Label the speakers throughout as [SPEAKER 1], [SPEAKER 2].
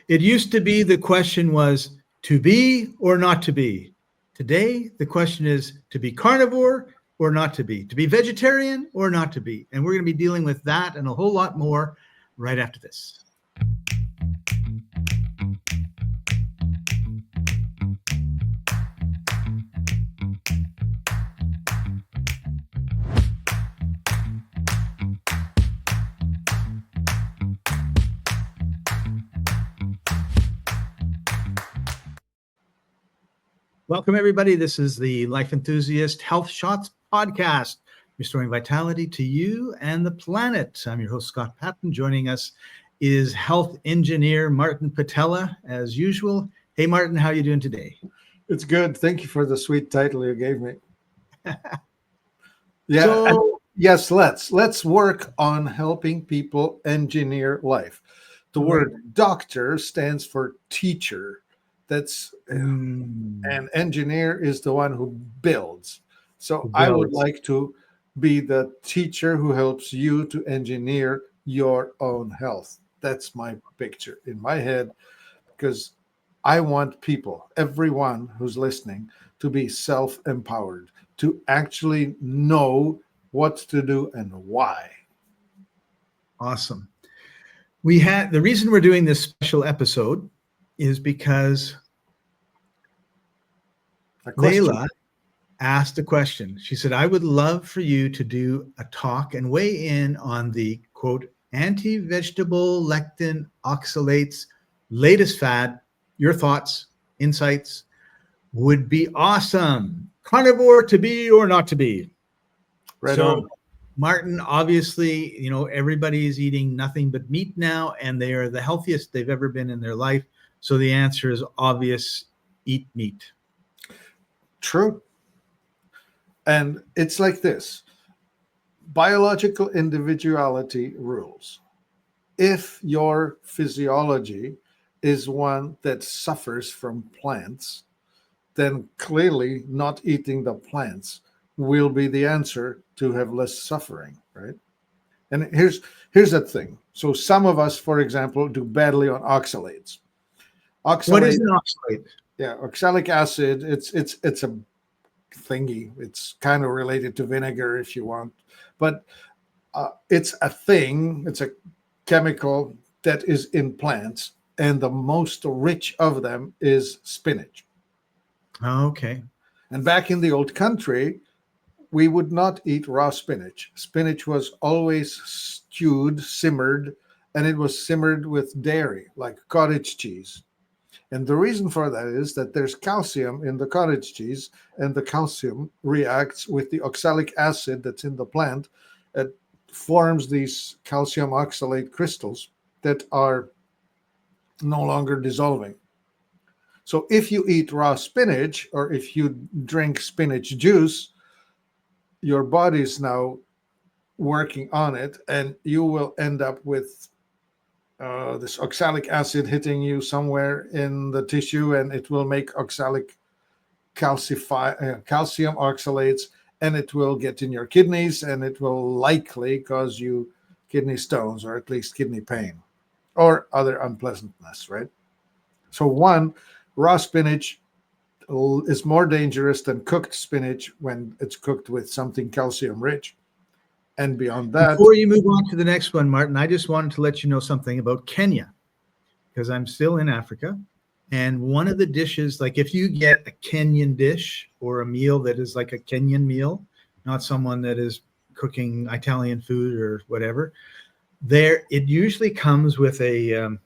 [SPEAKER 1] It used to be the question was to be or not to be. Today, the question is to be carnivore or not to be vegetarian or not to be. And we're going to be dealing with that and a whole lot more right after this. Welcome, everybody. This is the Life Enthusiast Health Shots podcast, restoring vitality to you and the planet. I'm your host, Scott Patton. Joining us is health engineer Martin Pytela, as usual. Hey, Martin, how are you doing today?
[SPEAKER 2] It's good. Thank you for the sweet title you gave me. Yes, let's work on helping people engineer life. The word doctor stands for teacher. And engineer is the one who builds. So I would like to be the teacher who helps you to engineer your own health. That's my picture in my head, because I want people, everyone who's listening, to be self-empowered, to actually know what to do and why.
[SPEAKER 1] Awesome. The reason we're doing this special episode is because Layla asked a question. She said, I would love for you to do a talk and weigh in on the, quote, anti-vegetable lectin oxalates latest fad. Your thoughts, insights would be awesome. Carnivore to be or not to be.
[SPEAKER 2] Right on.
[SPEAKER 1] Martin, obviously, everybody is eating nothing but meat now, and they are the healthiest they've ever been in their life. So the answer is obvious: eat meat.
[SPEAKER 2] True. And it's like this. Biological individuality rules. If your physiology is one that suffers from plants, then clearly not eating the plants will be the answer to have less suffering, right? And here's the thing. So some of us, for example, do badly on oxalates.
[SPEAKER 1] What is an oxalate?
[SPEAKER 2] Yeah, oxalic acid, it's a thingy. It's kind of related to vinegar if you want. But it's a thing, it's a chemical that is in plants, and the most rich of them is spinach.
[SPEAKER 1] Oh, okay.
[SPEAKER 2] And back in the old country, we would not eat raw spinach. Spinach was always stewed, simmered, and it was simmered with dairy, like cottage cheese. And the reason for that is that there's calcium in the cottage cheese, and the calcium reacts with the oxalic acid that's in the plant. It forms these calcium oxalate crystals that are no longer dissolving. So if you eat raw spinach, or if you drink spinach juice, your body's now working on it, and you will end up with this oxalic acid hitting you somewhere in the tissue, and it will make calcium oxalates, and it will get in your kidneys, and it will likely cause you kidney stones, or at least kidney pain or other unpleasantness, right? So raw spinach is more dangerous than cooked spinach when it's cooked with something calcium rich. And beyond that,
[SPEAKER 1] before you move on to the next one, Martin, I just wanted to let you know something about Kenya, because I'm still in Africa. And one of the dishes, like if you get a Kenyan dish or a meal that is like a Kenyan meal, not someone that is cooking Italian food or whatever, it usually comes with a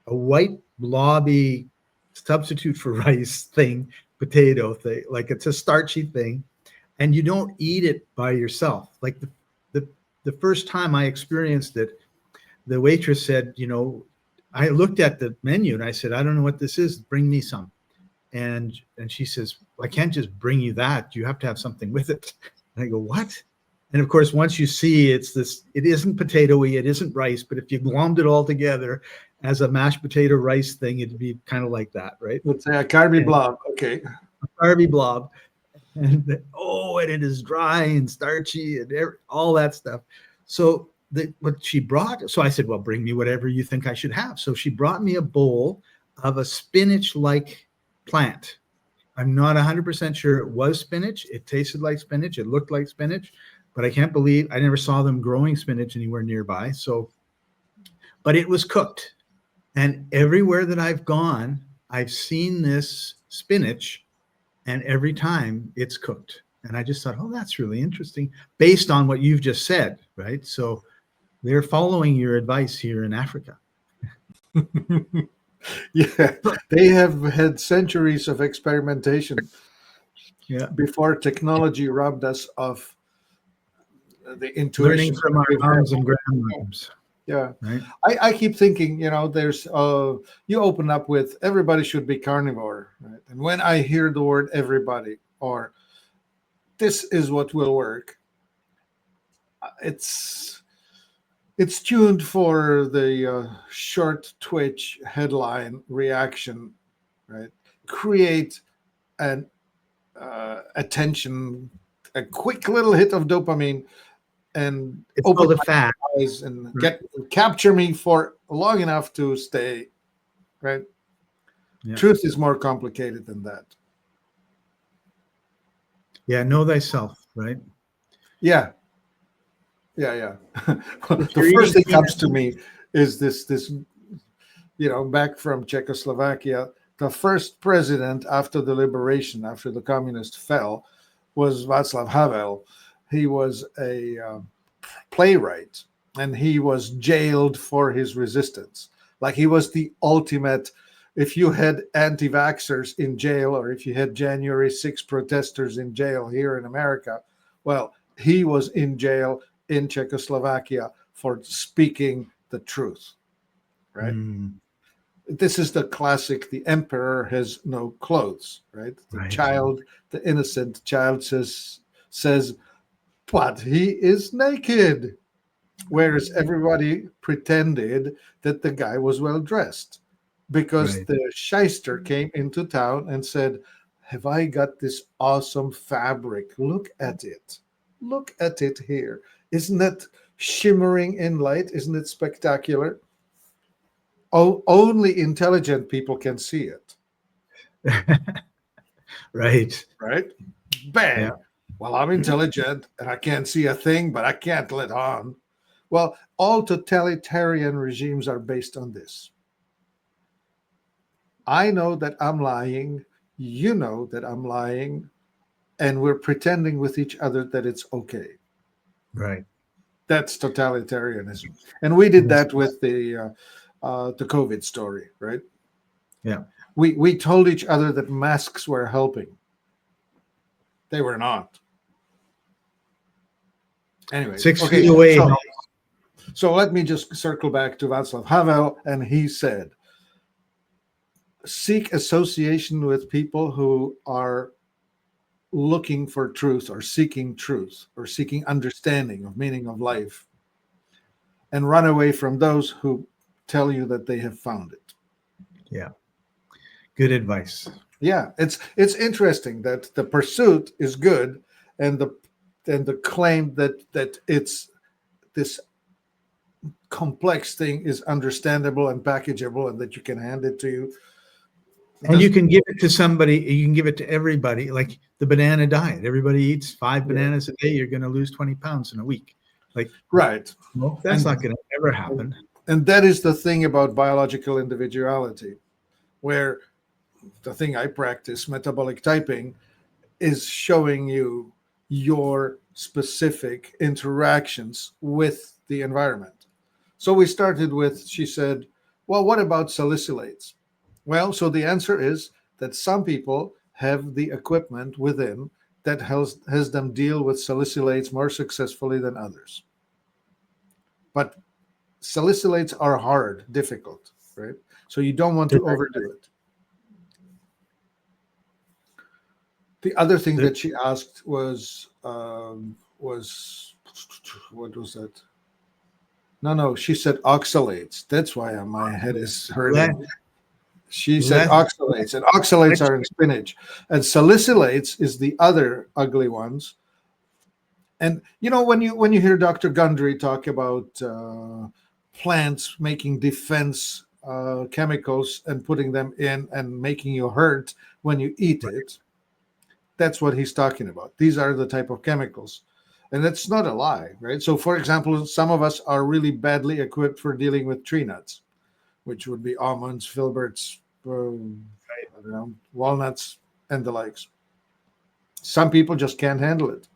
[SPEAKER 1] white blobby substitute for rice thing, potato thing, like it's a starchy thing, and you don't eat it by yourself. Like the first time I experienced it, the waitress said, I looked at the menu and I said, I don't know what this is. Bring me some. And she says, I can't just bring you that. You have to have something with it. And I go, what? And of course, once you see it isn't potatoy, it isn't rice, but if you glommed it all together as a mashed potato rice thing, it'd be kind of like that, right?
[SPEAKER 2] Let's say a carby blob. Okay.
[SPEAKER 1] A carby blob. And it is dry and starchy and all that stuff. So what she brought, so I said, well, bring me whatever you think I should have. So she brought me a bowl of a spinach-like plant. I'm not 100% sure it was spinach. It tasted like spinach. It looked like spinach, but I can't believe I never saw them growing spinach anywhere nearby. So, but it was cooked. And everywhere that I've gone, I've seen this spinach, and every time it's cooked. And I just thought, oh, that's really interesting based on what you've just said, right? So they're following your advice here in Africa.
[SPEAKER 2] Yeah, they have had centuries of experimentation before technology robbed us of the intuition.
[SPEAKER 1] Learning from our moms and grandmoms.
[SPEAKER 2] Yeah,
[SPEAKER 1] right?
[SPEAKER 2] I keep thinking, there's you open up with everybody should be carnivore, right? And when I hear the word everybody or this is what will work, it's tuned for the short twitch headline reaction, right? Create an attention, a quick little hit of dopamine, and
[SPEAKER 1] it's
[SPEAKER 2] open
[SPEAKER 1] called a
[SPEAKER 2] my
[SPEAKER 1] fad.
[SPEAKER 2] eyes and capture me for long enough to stay. Right? Yeah. Truth is more complicated than that.
[SPEAKER 1] Yeah, know thyself, right?
[SPEAKER 2] Yeah. The first thing comes to me is this, back from Czechoslovakia, the first president after the liberation, after the communists fell, was Vaclav Havel. He was a playwright, and he was jailed for his resistance. Like he was the ultimate. If you had anti-vaxxers in jail, or if you had January 6 protesters in jail here in America, well, he was in jail in Czechoslovakia for speaking the truth, right? This is the classic, the emperor has no clothes, right? The child, the innocent child says, but he is naked. Whereas everybody pretended that the guy was well dressed because the shyster came into town and said, have I got this awesome fabric? Look at it. Look at it here. Isn't it shimmering in light? Isn't it spectacular? Only intelligent people can see it.
[SPEAKER 1] Right.
[SPEAKER 2] Bang. Yeah. Well, I'm intelligent and I can't see a thing, but I can't let on. Well, all totalitarian regimes are based on this. I know that I'm lying. You know that I'm lying. And we're pretending with each other that it's okay.
[SPEAKER 1] Right.
[SPEAKER 2] That's totalitarianism. And we did that with the COVID story, right?
[SPEAKER 1] Yeah.
[SPEAKER 2] We told each other that masks were helping. They were not. Anyway,
[SPEAKER 1] 6 feet away.
[SPEAKER 2] So let me just circle back to Vaclav Havel, and he said, seek association with people who are looking for truth or seeking understanding of meaning of life, and run away from those who tell you that they have found it.
[SPEAKER 1] Yeah. Good advice.
[SPEAKER 2] Yeah, it's interesting that the pursuit is good, and the claim that it's this complex thing is understandable and packageable, and that you can hand it to you.
[SPEAKER 1] And you can give it to somebody, you can give it to everybody, like the banana diet. Everybody eats 5 bananas a day, you're going to lose 20 pounds in a week. Like,
[SPEAKER 2] right.
[SPEAKER 1] Well, that's not going to ever happen.
[SPEAKER 2] And that is the thing about biological individuality, where the thing I practice, metabolic typing, is showing you your specific interactions with the environment. So we started with, she said, well, what about salicylates? Well, so the answer is that some people have the equipment within that has them deal with salicylates more successfully than others. But salicylates are hard, difficult, right? So you don't want to overdo it. The other thing that she asked was what was that? No, she said oxalates. That's why my head is hurting. She said oxalates, and oxalates are in spinach. And salicylates is the other ugly ones. And when you hear Dr. Gundry talk about plants making defense chemicals and putting them in and making you hurt when you eat it. That's what he's talking about. These are the type of chemicals. And that's not a lie, right? So, for example, some of us are really badly equipped for dealing with tree nuts, which would be almonds, filberts, I don't know, walnuts, and the likes. Some people just can't handle it.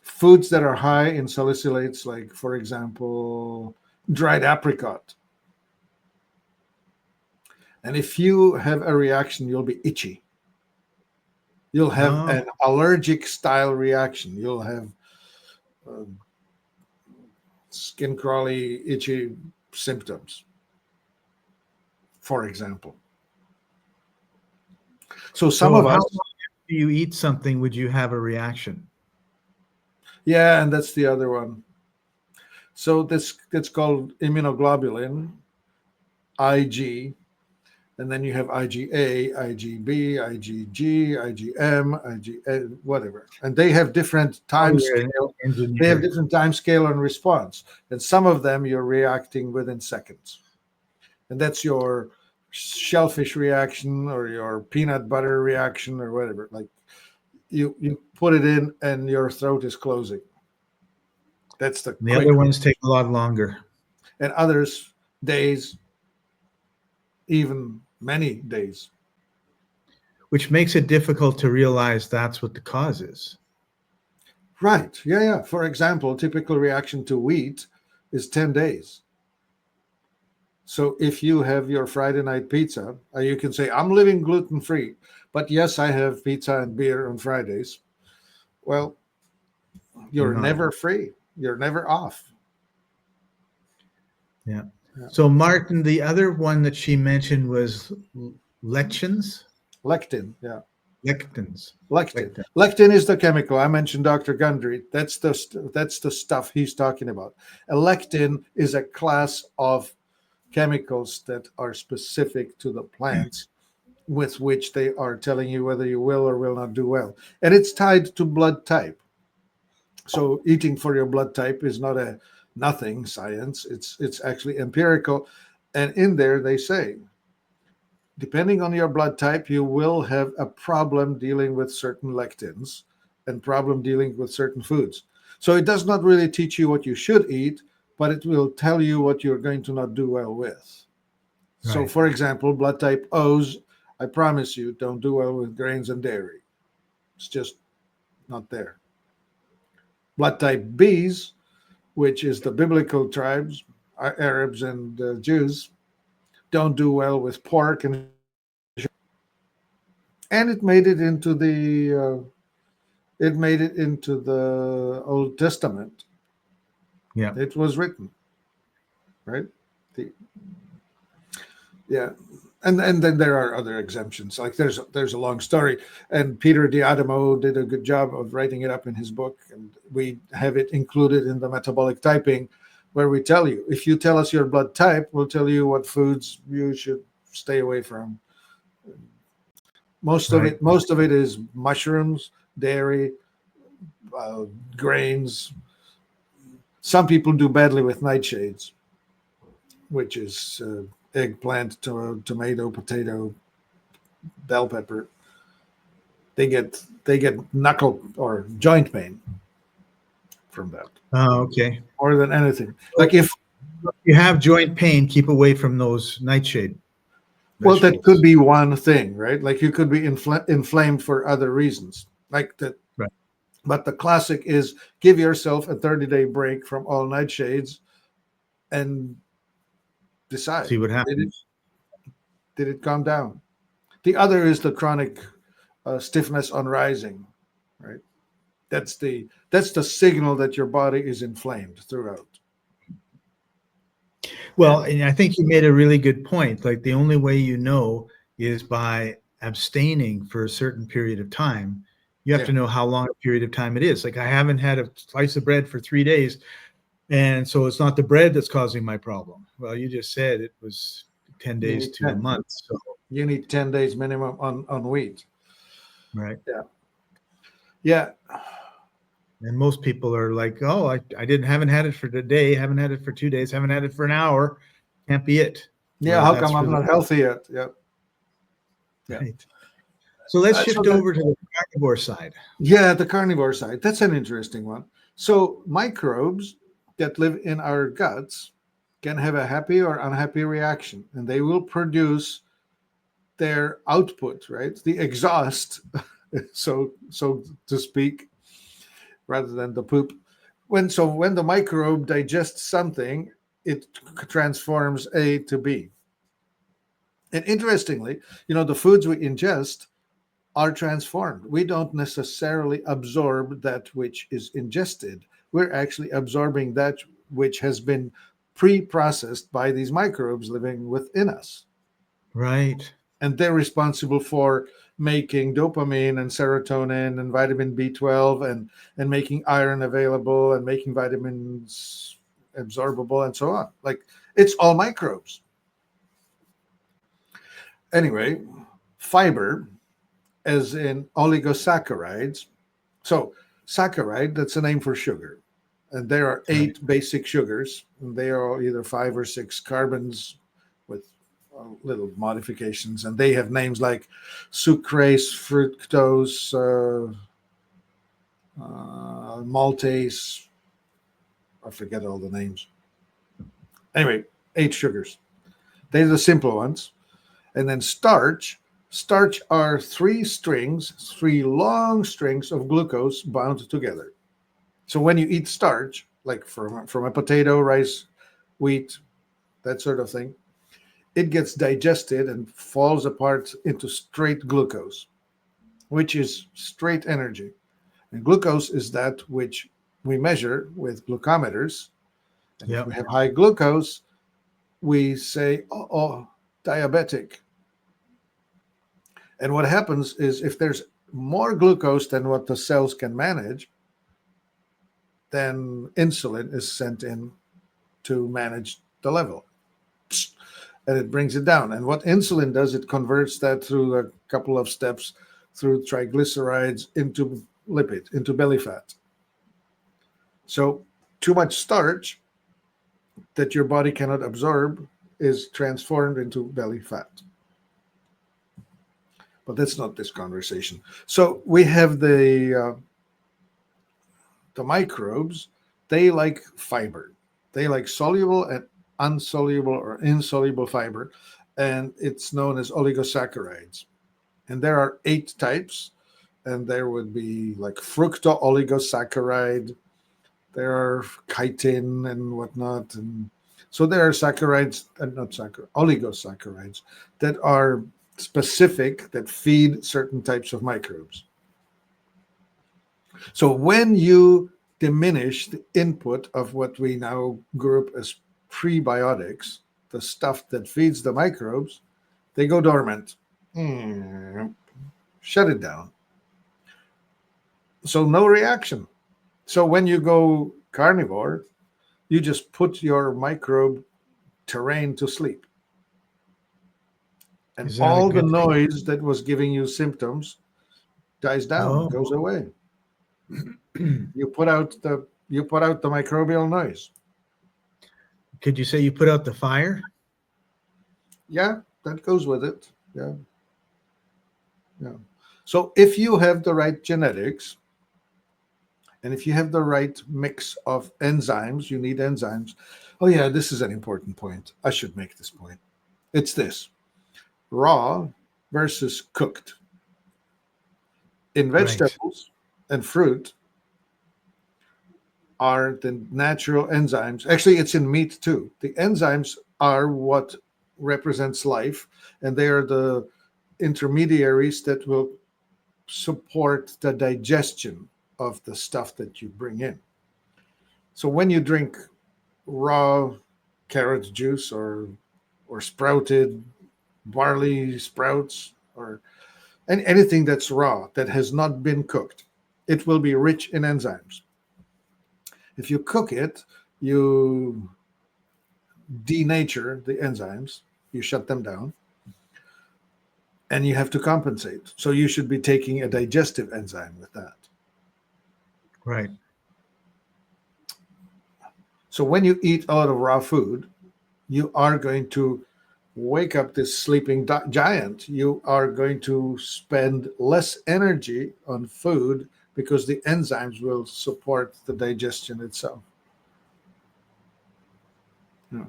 [SPEAKER 2] Foods that are high in salicylates, like, for example, dried apricot. And if you have a reaction, you'll be itchy. You'll have an allergic style reaction. You'll have skin crawly, itchy symptoms, for example. So some of us.
[SPEAKER 1] How long after you eat something would you have a reaction?
[SPEAKER 2] Yeah, and that's the other one. So this gets called immunoglobulin, IG, and then you have IgA, IgB, IgG, IgM, IgA, whatever. And they have different time scale. They have different time scale and response. And some of them you're reacting within seconds. And that's your shellfish reaction or your peanut butter reaction or whatever. Like you put it in and your throat is closing. That's the
[SPEAKER 1] other ones take a lot longer.
[SPEAKER 2] And others, days, even many days.
[SPEAKER 1] Which makes it difficult to realize that's what the cause is.
[SPEAKER 2] Right. Yeah. For example, typical reaction to wheat is 10 days. So if you have your Friday night pizza, you can say, I'm living gluten-free, but yes, I have pizza and beer on Fridays. Well, you're never free. You're never off.
[SPEAKER 1] Yeah. So, Martin, the other one that she mentioned was lectins?
[SPEAKER 2] Lectin, yeah.
[SPEAKER 1] Lectins.
[SPEAKER 2] Lectin is the chemical. I mentioned Dr. Gundry. That's the stuff he's talking about. A lectin is a class of chemicals that are specific to the plants with which they are telling you whether you will or will not do well. And it's tied to blood type. So eating for your blood type is not a nothing science. It's actually empirical. And in there they say, depending on your blood type, you will have a problem dealing with certain lectins and problem dealing with certain foods. So it does not really teach you what you should eat, but it will tell you what you're going to not do well with. Right. So, for example, blood type O's, I promise you, don't do well with grains and dairy. It's just not there. Blood type B's, which is the biblical tribes, Arabs and Jews, don't do well with pork and it made it into the Old Testament.
[SPEAKER 1] Yeah,
[SPEAKER 2] it was written, right? And then there are other exemptions. Like there's a long story, and Peter Diademo did a good job of writing it up in his book, and we have it included in the metabolic typing, where we tell you, if you tell us your blood type, we'll tell you what foods you should stay away from. Most of it is mushrooms, dairy, grains. Some people do badly with nightshades, which is eggplant, tomato, potato, bell pepper. They get knuckle or joint pain from that.
[SPEAKER 1] Oh, okay.
[SPEAKER 2] More than anything. Like if
[SPEAKER 1] you have joint pain, keep away from those nightshade.
[SPEAKER 2] Well, that could be one thing, right? Like you could be inflamed for other reasons, like that.
[SPEAKER 1] Right.
[SPEAKER 2] But the classic is give yourself a 30-day break from all nightshades and decide.
[SPEAKER 1] See what happens.
[SPEAKER 2] Did it calm down? The other is the chronic stiffness on rising, right? That's the signal that your body is inflamed throughout.
[SPEAKER 1] Well, and I think you made a really good point. Like the only way you know is by abstaining for a certain period of time. You have to know how long a period of time it is. Like I haven't had a slice of bread for 3 days, and so it's not the bread that's causing my problem. Well, you just said it was 10 days to a month. So
[SPEAKER 2] you need 10 days minimum on wheat.
[SPEAKER 1] Right.
[SPEAKER 2] Yeah. Yeah.
[SPEAKER 1] And most people are like, oh, I haven't had it for today, haven't had it for 2 days, haven't had it for an hour. Can't be it.
[SPEAKER 2] Yeah,
[SPEAKER 1] where
[SPEAKER 2] how
[SPEAKER 1] that's
[SPEAKER 2] come I'm
[SPEAKER 1] really
[SPEAKER 2] not healthy yet? Yeah. Yeah.
[SPEAKER 1] right. So let's
[SPEAKER 2] So
[SPEAKER 1] shift over to the carnivore side.
[SPEAKER 2] yeah, the carnivore side. That's an interesting one. So microbes that live in our guts can have a happy or unhappy reaction, and they will produce their output, right? The exhaust, so to speak, rather than the poop. When the microbe digests something, it transforms A to B. And interestingly, the foods we ingest are transformed. We don't necessarily absorb that which is ingested. We're actually absorbing that which has been pre-processed by these microbes living within us.
[SPEAKER 1] Right.
[SPEAKER 2] And they're responsible for making dopamine and serotonin and vitamin B12 and making iron available and making vitamins absorbable and so on. Like, it's all microbes. Anyway, fiber, as in oligosaccharides. So, saccharide, that's a name for sugar. And there are
[SPEAKER 1] Right.
[SPEAKER 2] 8 basic sugars, and they are either 5 or 6 carbons with little modifications. And they have names like sucrase, fructose, maltase. I forget all the names. Anyway, 8 sugars. They're the simple ones. And then starch. Starch are 3 long strings of glucose bound together. So when you eat starch, like from a potato, rice, wheat, that sort of thing, it gets digested and falls apart into straight glucose, which is straight energy. And glucose is that which we measure with glucometers. And if
[SPEAKER 1] Yep.
[SPEAKER 2] we have high glucose, we say, oh, diabetic. And what happens is if there's more glucose than what the cells can manage, then insulin is sent in to manage the level. And it brings it down. And what insulin does, it converts that through a couple of steps through triglycerides into lipid, into belly fat. So too much starch that your body cannot absorb is transformed into belly fat. But that's not this conversation. So we have the microbes. They like fiber. They like soluble and unsoluble or insoluble fiber, and it's known as oligosaccharides. And there are 8 types, and there would be like fructo-oligosaccharide. There are chitin and whatnot, and so there are saccharides, not saccharide, oligosaccharides that are specific, that feed certain types of microbes. So when you diminish the input of what we now group as prebiotics, the stuff that feeds the microbes, they go dormant. Shut it down. So no reaction. So when you go carnivore, you just put your microbe terrain to sleep. And
[SPEAKER 1] Is that a
[SPEAKER 2] all the
[SPEAKER 1] good thing?
[SPEAKER 2] noise that was giving you symptoms dies down,
[SPEAKER 1] Oh.
[SPEAKER 2] goes away. You put out the microbial noise.
[SPEAKER 1] Could you say you put out the fire?
[SPEAKER 2] Yeah, that goes with it. Yeah. Yeah. So if you have the right genetics and if you have the right mix of enzymes, you need enzymes. Oh, yeah, this is an important point. I should make this point. It's this: raw versus cooked. In
[SPEAKER 1] Right.
[SPEAKER 2] vegetables and fruit are the natural enzymes. Actually, it's in meat too. The enzymes are what represents life, and they are the intermediaries that will support the digestion of the stuff that you bring in. So when you drink raw carrot juice or sprouted barley sprouts or anything that's raw that has not been cooked, it will be rich in enzymes. If you cook it, you denature the enzymes, you shut them down, and you have to compensate. So you should be taking a digestive enzyme with that.
[SPEAKER 1] Right.
[SPEAKER 2] So when you eat a lot of raw food, you are going to wake up this sleeping giant. You are going to spend less energy on food because the enzymes will support the digestion itself. Yeah.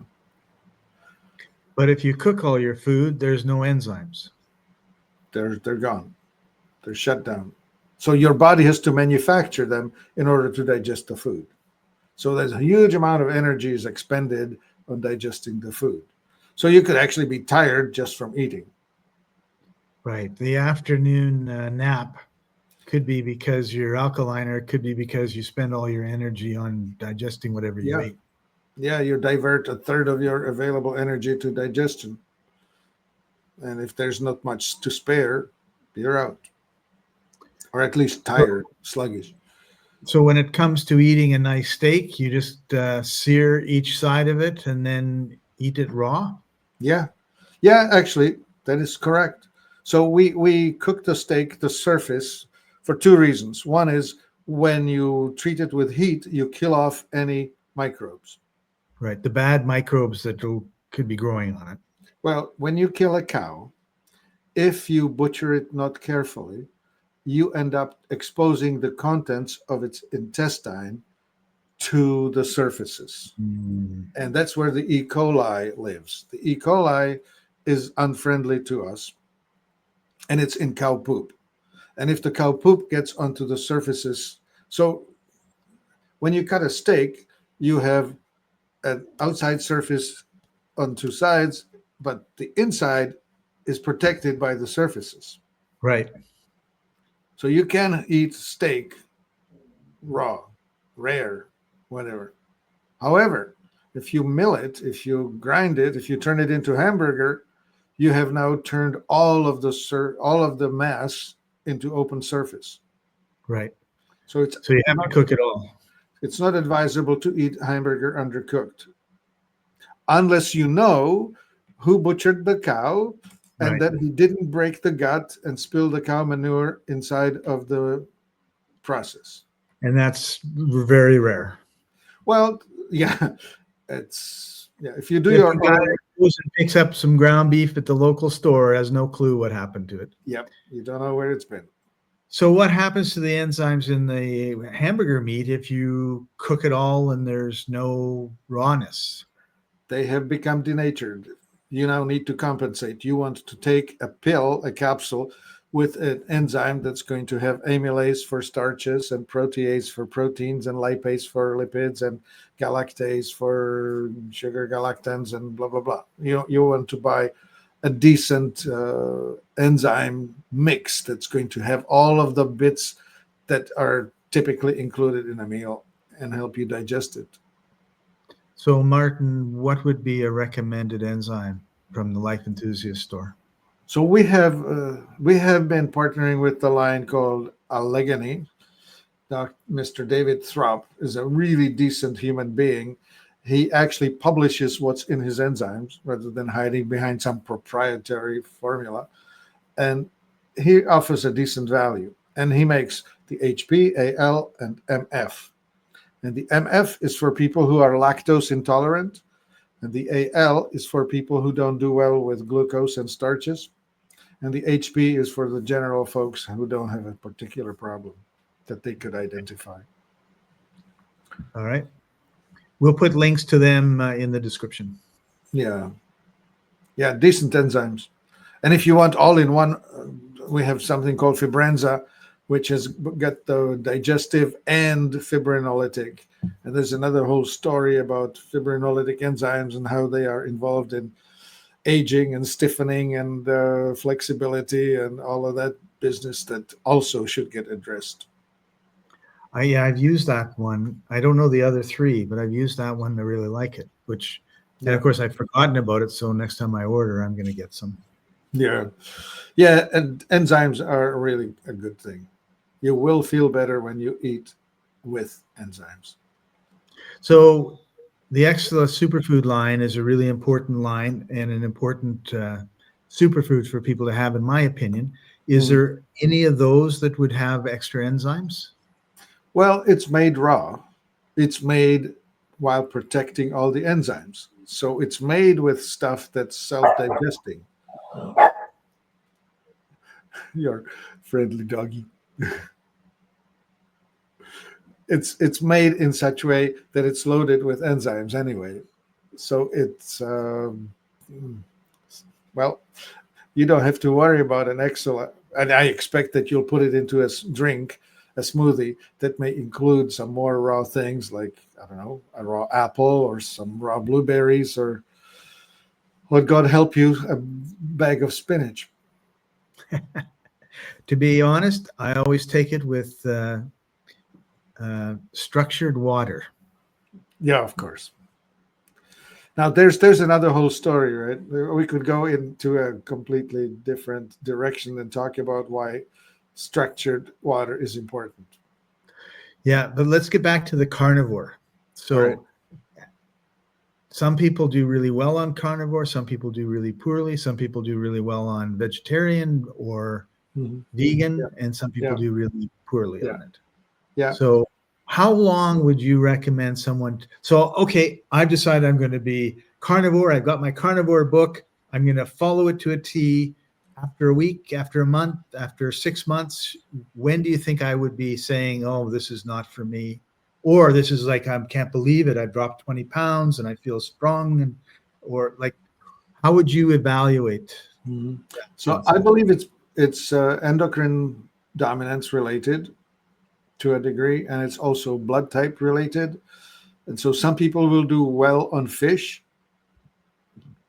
[SPEAKER 1] But if you cook all your food, there's no enzymes.
[SPEAKER 2] They're gone. They're shut down. So your body has to manufacture them in order to digest the food. So there's a huge amount of energy is expended on digesting the food. So you could actually be tired just from eating.
[SPEAKER 1] Right. The afternoon nap could be because you're alkaline, or it could be because you spend all your energy on digesting whatever you
[SPEAKER 2] Yeah.
[SPEAKER 1] ate.
[SPEAKER 2] Yeah, you divert a third of your available energy to digestion. And if there's not much to spare, you're out. Or at least tired, sluggish.
[SPEAKER 1] So when it comes to eating a nice steak, you just sear each side of it and then eat it raw?
[SPEAKER 2] Yeah. Yeah, actually, that is correct. So we cook the steak, the surface, for two reasons. One is when you treat it with heat, you kill off any microbes.
[SPEAKER 1] Right. The bad microbes that could be growing on it.
[SPEAKER 2] Well, when you kill a cow, if you butcher it not carefully, you end up exposing the contents of its intestine to the surfaces.
[SPEAKER 1] Mm.
[SPEAKER 2] And that's where the E. coli lives. The E. coli is unfriendly to us, and it's in cow poop. And if the cow poop gets onto the surfaces, so when you cut a steak, you have an outside surface on two sides, but the inside is protected by the surfaces.
[SPEAKER 1] Right.
[SPEAKER 2] So you can eat steak raw, rare, whatever. However, if you mill it, if you grind it, if you turn it into hamburger, you have now turned all of the mass into open surface.
[SPEAKER 1] Right.
[SPEAKER 2] So
[SPEAKER 1] you have to cook it all.
[SPEAKER 2] It's not advisable to eat hamburger undercooked, unless you know who butchered the cow and
[SPEAKER 1] Right.
[SPEAKER 2] that he didn't break the gut and spill the cow manure inside of the process.
[SPEAKER 1] And that's very rare.
[SPEAKER 2] Well, yeah, if you do
[SPEAKER 1] If
[SPEAKER 2] your
[SPEAKER 1] the guy
[SPEAKER 2] own,
[SPEAKER 1] goes and picks up some ground beef at the local store, has no clue what happened to it.
[SPEAKER 2] yep, you don't know where it's been.
[SPEAKER 1] So what happens to the enzymes in the hamburger meat if you cook it all and there's no rawness?
[SPEAKER 2] They have become denatured. You now need to compensate. You want to take a pill, a capsule, with an enzyme that's going to have amylase for starches and protease for proteins and lipase for lipids and galactase for sugar galactans and blah, blah, blah. You want to buy a decent enzyme mix that's going to have all of the bits that are typically included in a meal and help you digest it.
[SPEAKER 1] So, Martin, what would be a recommended enzyme from the Life Enthusiast store?
[SPEAKER 2] So we have been partnering with the line called Allegheny. Mr. David Thropp is a really decent human being. He actually publishes what's in his enzymes rather than hiding behind some proprietary formula. And he offers a decent value. And he makes the HP, AL, and MF. And the MF is for people who are lactose intolerant. And the AL is for people who don't do well with glucose and starches. And the HP is for the general folks who don't have a particular problem that they could identify.
[SPEAKER 1] All right. We'll put links to them in the description.
[SPEAKER 2] Yeah. Yeah, decent enzymes. And if you want all in one, we have something called Fibrenza, which has got the digestive and fibrinolytic. And there's another whole story about fibrinolytic enzymes and how they are involved in aging and stiffening and flexibility and all of that business that also should get addressed.
[SPEAKER 1] I've used that one. I don't know the other three, but I've used that one. I really like it, and of course I've forgotten about it. So next time I order, I'm going to get some.
[SPEAKER 2] Yeah. Yeah. And enzymes are really a good thing. You will feel better when you eat with enzymes.
[SPEAKER 1] So the Excella superfood line is a really important line and an important superfood for people to have, in my opinion. Is there any of those that would have extra enzymes?
[SPEAKER 2] Well, it's made raw. It's made while protecting all the enzymes. So it's made with stuff that's self-digesting. Your friendly doggy. It's made in such a way that it's loaded with enzymes anyway. So it's well, you don't have to worry about an excellent. And I expect that you'll put it into a drink, a smoothie that may include some more raw things like, I don't know, a raw apple or some raw blueberries or, Lord God help you, a bag of spinach.
[SPEAKER 1] To be honest, I always take it with structured water.
[SPEAKER 2] Yeah, of course. Now there's another whole story, right? We could go into a completely different direction and talk about why structured water is important.
[SPEAKER 1] Yeah, but let's get back to the carnivore. So
[SPEAKER 2] Right.
[SPEAKER 1] some people do really well on carnivore, some people do really poorly, some people do really well on vegetarian or vegan,
[SPEAKER 2] Yeah.
[SPEAKER 1] and some people do really poorly on it.
[SPEAKER 2] Yeah.
[SPEAKER 1] So how long would you recommend someone? So, okay, I've decided I'm going to be carnivore. I've got my carnivore book. I'm going to follow it to a T. After a week, after a month, after 6 months, when do you think I would be saying, oh, this is not for me? Or this is like, I can't believe it. I dropped 20 pounds and I feel strong. And, or like, how would you evaluate?
[SPEAKER 2] So I believe it's endocrine dominance related to a degree, and it's also blood type related. And so some people will do well on fish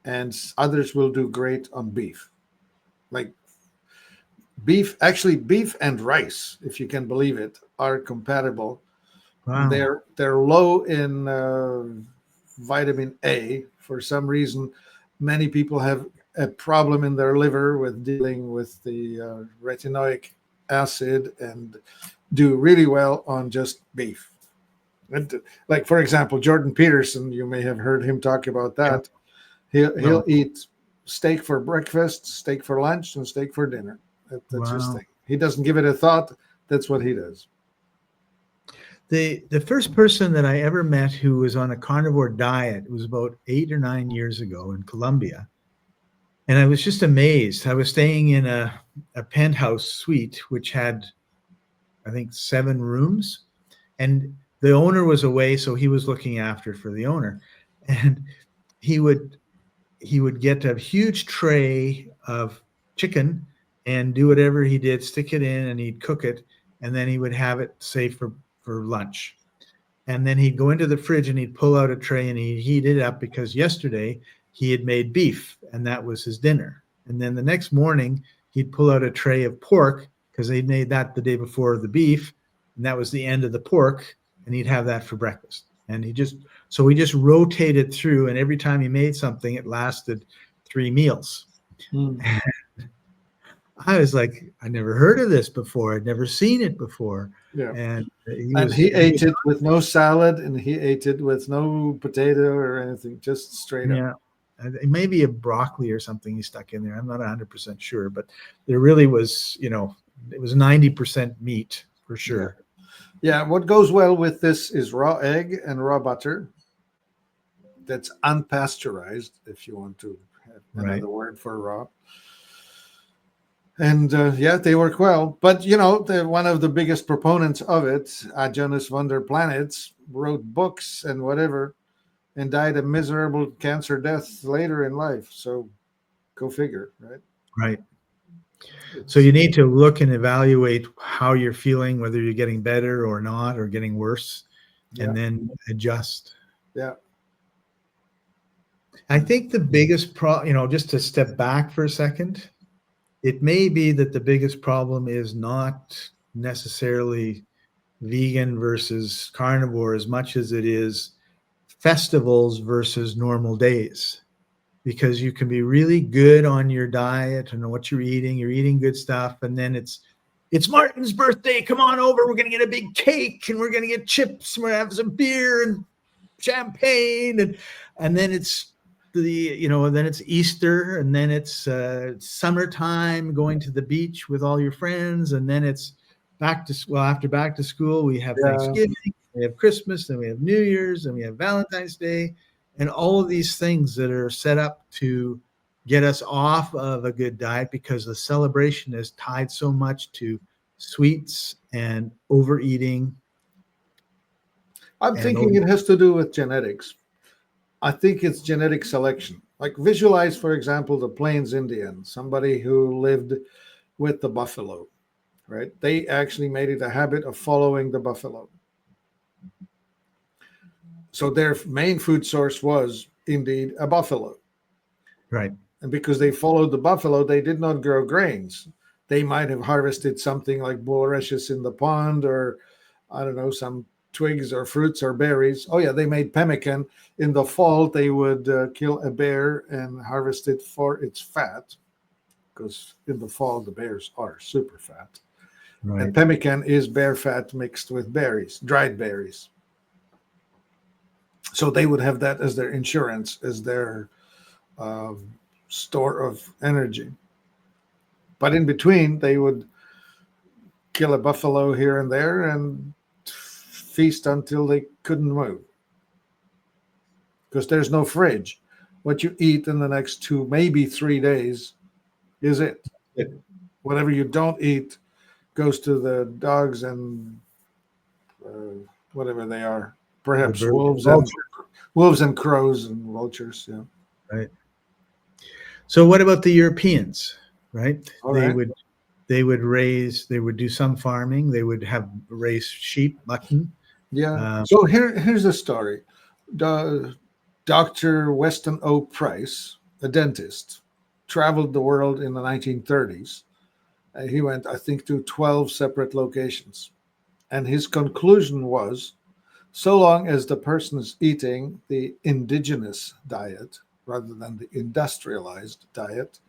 [SPEAKER 2] and others will do great on beef. Like beef and rice, if you can believe it, are compatible.
[SPEAKER 1] Wow.
[SPEAKER 2] They're low in vitamin A. For some reason, many people have a problem in their liver with dealing with the retinoic acid and do really well on just beef. And like, for example, Jordan Peterson, you may have heard him talk about that. He'll eat steak for breakfast, steak for lunch, and steak for dinner. That's his thing. He doesn't give it a thought. That's what he does.
[SPEAKER 1] The first person that I ever met who was on a carnivore diet was about 8 or 9 years ago in Colombia. And I was just amazed. I was staying in a penthouse suite, which had, I think, 7 rooms. And the owner was away, so he was looking after for the owner. And he would get a huge tray of chicken and do whatever he did, stick it in, and he'd cook it. And then he would have it, say, for lunch. And then he'd go into the fridge and he'd pull out a tray and he'd heat it up because yesterday he had made beef and that was his dinner. And then the next morning he'd pull out a tray of pork because they'd made that the day before the beef, and that was the end of the pork, and he'd have that for breakfast. And we just rotated through, and every time he made something, it lasted 3 meals. I was like, I never heard of this before. I'd never seen it before.
[SPEAKER 2] Yeah.
[SPEAKER 1] And
[SPEAKER 2] he ate it with no salad, and he ate it with no potato or anything, just straight up.
[SPEAKER 1] Yeah. Maybe a broccoli or something he stuck in there. I'm not 100% sure, but there really was, it was 90% meat for sure.
[SPEAKER 2] Yeah. What goes well with this is raw egg and raw butter. That's unpasteurized, if you want to have another word for raw. And they work well. But, one of the biggest proponents of it, Jonas van der Planets, wrote books and whatever, and died a miserable cancer death later in life. So go figure, right?
[SPEAKER 1] Right. So you need to look and evaluate how you're feeling, whether you're getting better or not, or getting worse, and then adjust.
[SPEAKER 2] Yeah.
[SPEAKER 1] I think the biggest problem, just to step back for a second, it may be that the biggest problem is not necessarily vegan versus carnivore as much as it is festivals versus normal days, because you can be really good on your diet and what you're eating good stuff, and then it's Martin's birthday, come on over, we're going to get a big cake and we're going to get chips and we're going to have some beer and champagne, and then it's then it's Easter, and then it's summertime, going to the beach with all your friends, and then it's after back to school we have Thanksgiving, we have Christmas, then we have New Year's, and we have Valentine's Day, and all of these things that are set up to get us off of a good diet because the celebration is tied so much to sweets and overeating.
[SPEAKER 2] I'm thinking it has to do with genetics. I think it's genetic selection. Like visualize, for example, the Plains Indian, somebody who lived with the buffalo, right? They actually made it a habit of following the buffalo. So their main food source was indeed a buffalo.
[SPEAKER 1] Right.
[SPEAKER 2] And because they followed the buffalo, they did not grow grains. They might have harvested something like bulrushes in the pond, or I don't know, some twigs or fruits or berries. Oh yeah, they made pemmican. In the fall, they would kill a bear and harvest it for its fat, because in the fall the bears are super fat.
[SPEAKER 1] Right.
[SPEAKER 2] And pemmican is bear fat mixed with berries, dried berries. So they would have that as their insurance, as their store of energy. But in between, they would kill a buffalo here and there and feast until they couldn't move. Because there's no fridge. What you eat in the next 2, maybe 3 days is it. Whatever you don't eat goes to the dogs and whatever they are. Perhaps wolves and crows and vultures. Yeah.
[SPEAKER 1] Right. So what about the Europeans? Right.
[SPEAKER 2] All
[SPEAKER 1] They would do some farming. They would have raise sheep, mutton.
[SPEAKER 2] Yeah. So here's a story. Dr. Weston O. Price, a dentist, traveled the world in the 1930s. He went, I think, to 12 separate locations. And his conclusion was, so long as the person is eating the indigenous diet rather than the industrialized diet,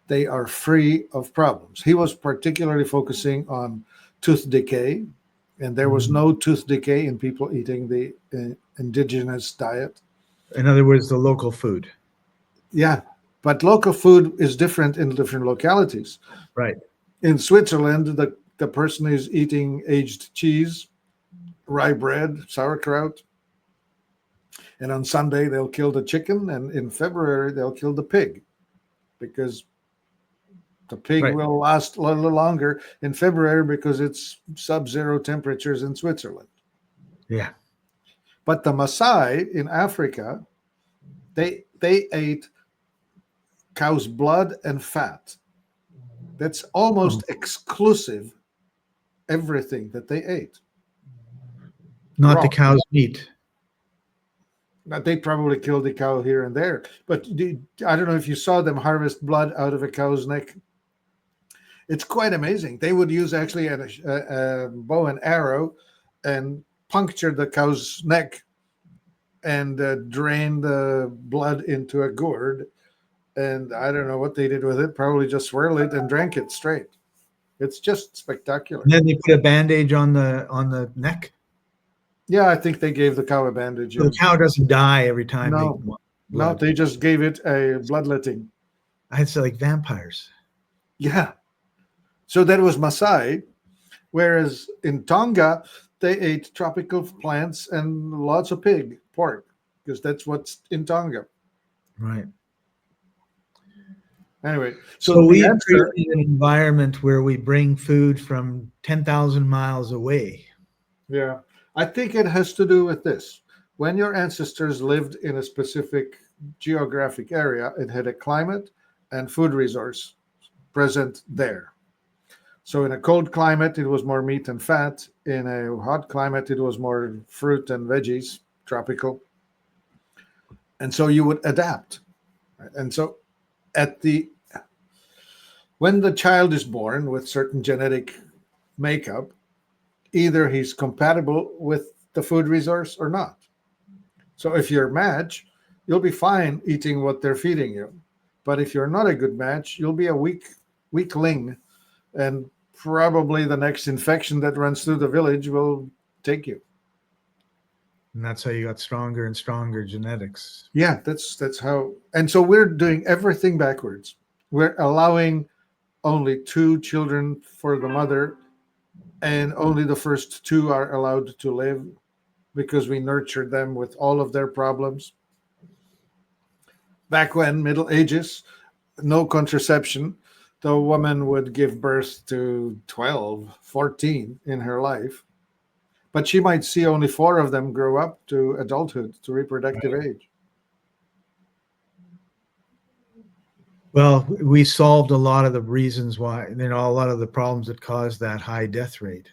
[SPEAKER 2] they are free of problems. He was particularly focusing on tooth decay, and there was no tooth decay in people eating the indigenous diet.
[SPEAKER 1] In other words, the local food.
[SPEAKER 2] Yeah, but local food is different in different localities.
[SPEAKER 1] Right.
[SPEAKER 2] In Switzerland, the person is eating aged cheese, rye bread, sauerkraut. And on Sunday, they'll kill the chicken. And in February, they'll kill the pig, because the pig will last a little longer in February because it's sub-zero temperatures in Switzerland.
[SPEAKER 1] Yeah.
[SPEAKER 2] But the Maasai in Africa, they ate cow's blood and fat. That's almost exclusive everything that they ate.
[SPEAKER 1] Not the cow's meat.
[SPEAKER 2] Now, they probably killed the cow here and there. But I don't know if you saw them harvest blood out of a cow's neck. It's quite amazing. They would use actually a bow and arrow and puncture the cow's neck and drain the blood into a gourd. And I don't know what they did with it. Probably just swirl it and drank it straight. It's just spectacular.
[SPEAKER 1] And then they put a bandage on the neck.
[SPEAKER 2] Yeah, I think they gave the cow a bandage.
[SPEAKER 1] So the cow doesn't die every time.
[SPEAKER 2] No, they just gave it a bloodletting.
[SPEAKER 1] I'd say like vampires.
[SPEAKER 2] Yeah. So that was Maasai, whereas in Tonga, they ate tropical plants and lots of pork, because that's what's in Tonga.
[SPEAKER 1] Right.
[SPEAKER 2] Anyway,
[SPEAKER 1] so we create an environment where we bring food from 10,000 miles away.
[SPEAKER 2] Yeah. I think it has to do with this. When your ancestors lived in a specific geographic area, it had a climate and food resource present there. So in a cold climate, it was more meat and fat. In a hot climate, it was more fruit and veggies, tropical. And so you would adapt. And so when the child is born with certain genetic makeup, either he's compatible with the food resource or not. So if you're a match, you'll be fine eating what they're feeding you. But if you're not a good match, you'll be a weakling, and probably the next infection that runs through the village will take you.
[SPEAKER 1] And that's how you got stronger and stronger genetics.
[SPEAKER 2] Yeah, that's how. And so we're doing everything backwards. We're allowing only 2 children for the mother, and only the first 2 are allowed to live. because we nurtured them with all of their problems. Back when, Middle Ages, no contraception, the woman would give birth to 12, 14 in her life. But she might see only 4 of them grow up to adulthood, to reproductive age.
[SPEAKER 1] Well, we solved a lot of the reasons why, a lot of the problems that caused that high death rate.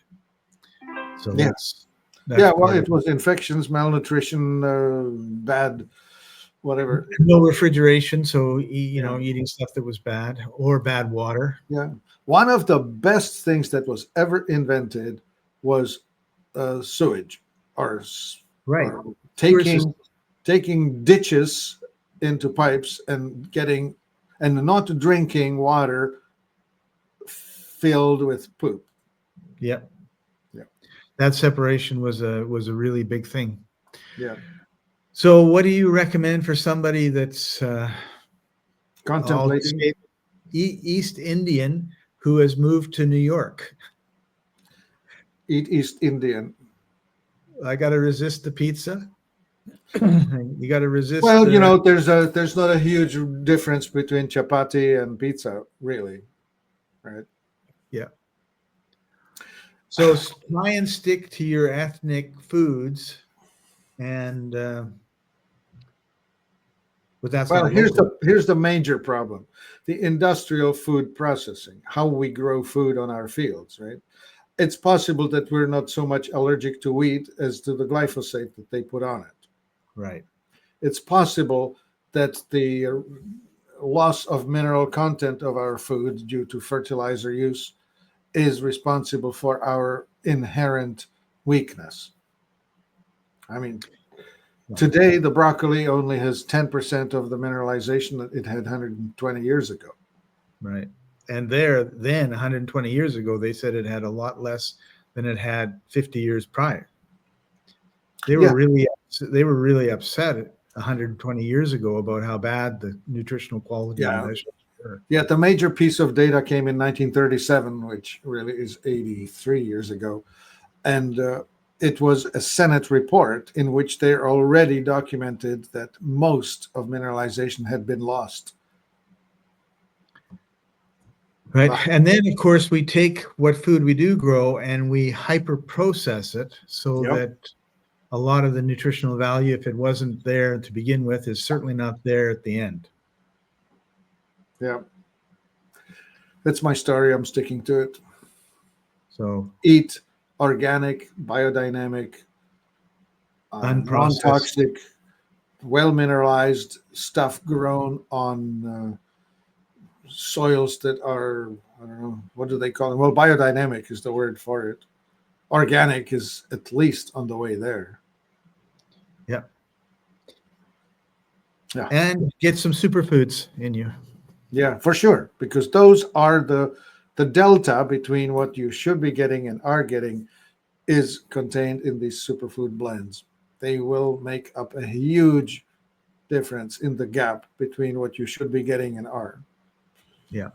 [SPEAKER 1] So
[SPEAKER 2] Yeah.
[SPEAKER 1] that's
[SPEAKER 2] Well, it was infections, malnutrition, bad, whatever.
[SPEAKER 1] No refrigeration, so eating stuff that was bad, or bad water.
[SPEAKER 2] Yeah. One of the best things that was ever invented was sewage, or taking ditches into pipes and not drinking water filled with poop.
[SPEAKER 1] Yep. That separation was a really big thing.
[SPEAKER 2] Yeah.
[SPEAKER 1] So what do you recommend for somebody that's
[SPEAKER 2] contemplating
[SPEAKER 1] East Indian who has moved to New York?
[SPEAKER 2] Eat East Indian.
[SPEAKER 1] I got to resist the pizza. You got to resist.
[SPEAKER 2] Well, there's not a huge difference between chapati and pizza, really, right?
[SPEAKER 1] Yeah. So try and stick to your ethnic foods, and but that's
[SPEAKER 2] here's the major problem: the industrial food processing, how we grow food on our fields, right? It's possible that we're not so much allergic to wheat as to the glyphosate that they put on it.
[SPEAKER 1] Right.
[SPEAKER 2] It's possible that the loss of mineral content of our food due to fertilizer use is responsible for our inherent weakness. I mean, today the broccoli only has 10% of the mineralization that it had 120 years ago.
[SPEAKER 1] Right. And then 120 years ago, they said it had a lot less than it had 50 years prior. They were really upset 120 years ago about how bad the nutritional quality of the vegetables were.
[SPEAKER 2] Yeah, the major piece of data came in 1937, which really is 83 years ago. And it was a Senate report in which they already documented that most of mineralization had been lost.
[SPEAKER 1] Right. And then, of course, we take what food we do grow and we hyper process it so that a lot of the nutritional value, if it wasn't there to begin with, is certainly not there at the end.
[SPEAKER 2] Yeah. That's my story. I'm sticking to it.
[SPEAKER 1] So
[SPEAKER 2] eat organic, biodynamic, non-toxic, well-mineralized stuff grown on soils that are, I don't know, what do they call them? Well, biodynamic is the word for it. Organic is at least on the way there.
[SPEAKER 1] Yeah.
[SPEAKER 2] Yeah.
[SPEAKER 1] And get some superfoods in you.
[SPEAKER 2] Yeah, for sure. Because those are the delta between what you should be getting and are getting is contained in these superfood blends. They will make up a huge difference in the gap between what you should be getting and are.
[SPEAKER 1] Yeah.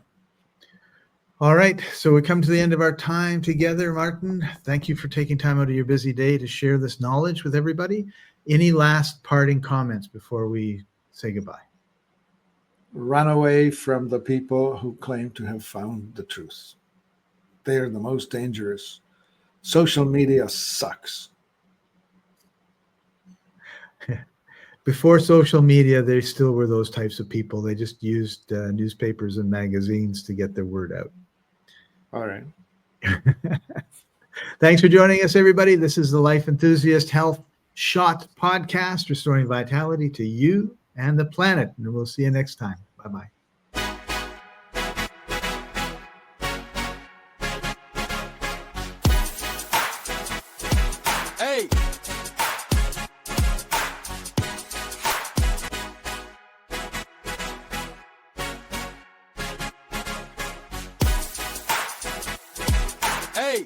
[SPEAKER 1] All right. So we come to the end of our time together, Martin. Thank you for taking time out of your busy day to share this knowledge with everybody. Any last parting comments before we say goodbye?
[SPEAKER 2] Run away from the people who claim to have found the truth. They are the most dangerous. Social media sucks.
[SPEAKER 1] Before social media, there still were those types of people. They just used newspapers and magazines to get their word out.
[SPEAKER 2] All right.
[SPEAKER 1] Thanks for joining us, everybody. This is the Life Enthusiast Health Shot podcast, restoring vitality to you and the planet. And we'll see you next time. Bye-bye.
[SPEAKER 3] Hey. Hey.